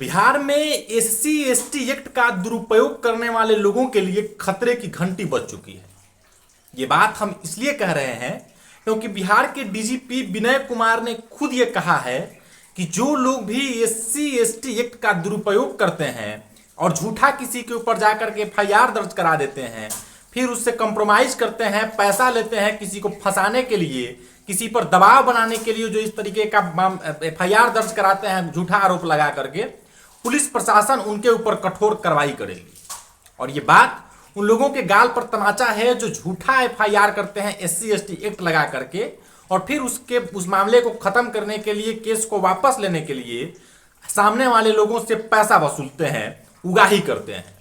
बिहार में SC ST act का दुरुपयोग करने वाले लोगों के लिए खतरे की घंटी बज चुकी है। ये बात हम इसलिए कह रहे हैं क्योंकि बिहार के डीजीपी विनय कुमार ने खुद ये कहा है कि जो लोग भी एससी एसटी एक्ट का दुरुपयोग करते हैं और झूठा किसी के ऊपर जाकर के एफआईआर दर्ज करा देते हैं, फिर उससे कंप्रोमाइज करते हैं, पैसा लेते हैं किसी को फंसाने के लिए, किसी पर दबाव बनाने के लिए, जो इस तरीके का एफआईआर दर्ज कराते हैं झूठा आरोप लगा करके, पुलिस प्रशासन उनके ऊपर कठोर कार्रवाई करेगी। और ये बात उन लोगों के गाल पर तमाचा है जो झूठा एफआईआर करते हैं एससी एसटी एक्ट लगा करके, और फिर उस मामले को खत्म करने के लिए, केस को वापस लेने के लिए सामने वाले लोगों से पैसा वसूलते हैं, उगाही करते हैं।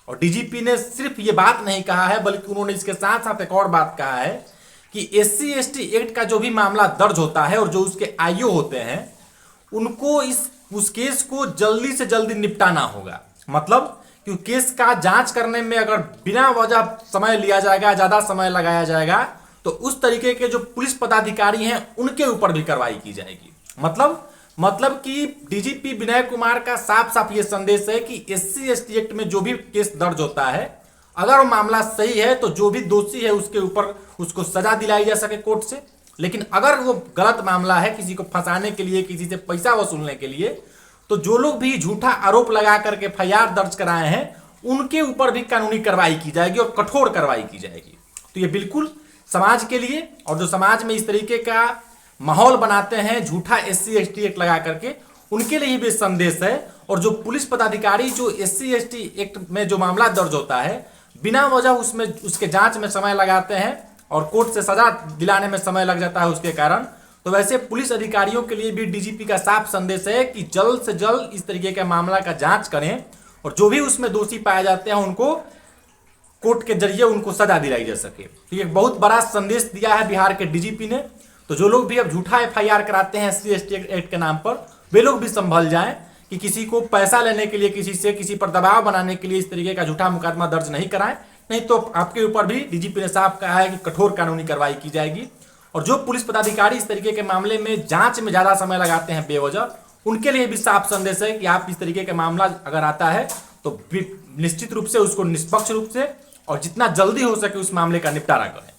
और डीजीपी ने सिर्फ ये बात नहीं कहा है, बल्कि उन्होंने इसके साथ साथ एक और बात कहा है कि एससी एसटी एक्ट का जो भी मामला दर्ज होता है और जो उसके आईओ होते हैं, उनको उस केस को जल्दी से जल्दी निपटाना होगा। मतलब कि केस का जांच करने में अगर बिना वजह समय लिया जाएगा, ज्यादा समय लगाया जाएगा, तो उस तरीके के जो पुलिस पदाधिकारी हैं उनके ऊपर भी कार्रवाई की जाएगी। मतलब कि डीजीपी विनय कुमार का साफ साफ ये संदेश है कि एससी एसटी एक्ट में जो भी केस दर्ज होता है, अगर वो मामला सही है तो जो भी दोषी है उसके ऊपर उसको सजा दिलाई जा सके कोर्ट से। लेकिन अगर वो गलत मामला है, किसी को फंसाने के लिए, किसी से पैसा वसूलने के लिए, तो जो लोग भी झूठा आरोप लगा करके एफआईआर दर्ज कराए हैं उनके ऊपर भी कानूनी कार्रवाई की जाएगी और कठोर कार्रवाई की जाएगी। तो ये बिल्कुल समाज के लिए, और जो समाज में इस तरीके का माहौल बनाते हैं झूठा एससी एसटी एक्ट लगा करके, उनके लिए भी संदेश है। और जो पुलिस पदाधिकारी जो एससी एसटी एक्ट में जो मामला दर्ज होता है, बिना वजह उसमें उसके जांच में समय लगाते हैं और कोर्ट से सजा दिलाने में समय लग जाता है उसके कारण, तो वैसे पुलिस अधिकारियों के लिए भी डीजीपी का साफ संदेश है कि जल्द से जल्द इस तरीके का मामला का जांच करें और जो भी उसमें दोषी पाए जाते हैं उनको कोर्ट के जरिए उनको सजा दिलाई जा सके। तो ये बहुत बड़ा संदेश दिया है बिहार के डीजीपी ने। तो जो लोग भी अब झूठा एफआईआर कराते हैं एससी एसटी एक्ट के नाम पर, वे लोग भी संभल जाएं कि किसी को पैसा लेने के लिए, किसी पर दबाव बनाने के लिए इस तरीके का झूठा मुकदमा दर्ज नहीं कराएं, नहीं तो आपके ऊपर भी डीजीपी ने साफ कहा है कि कठोर कानूनी कार्रवाई की जाएगी। और जो पुलिस पदाधिकारी इस तरीके के मामले में जांच में ज्यादा समय लगाते हैं बेवजह, उनके लिए भी साफ संदेश है कि आप इस तरीके का मामला अगर आता है तो निश्चित रूप से उसको निष्पक्ष रूप से और जितना जल्दी हो सके उस मामले का निपटारा करें।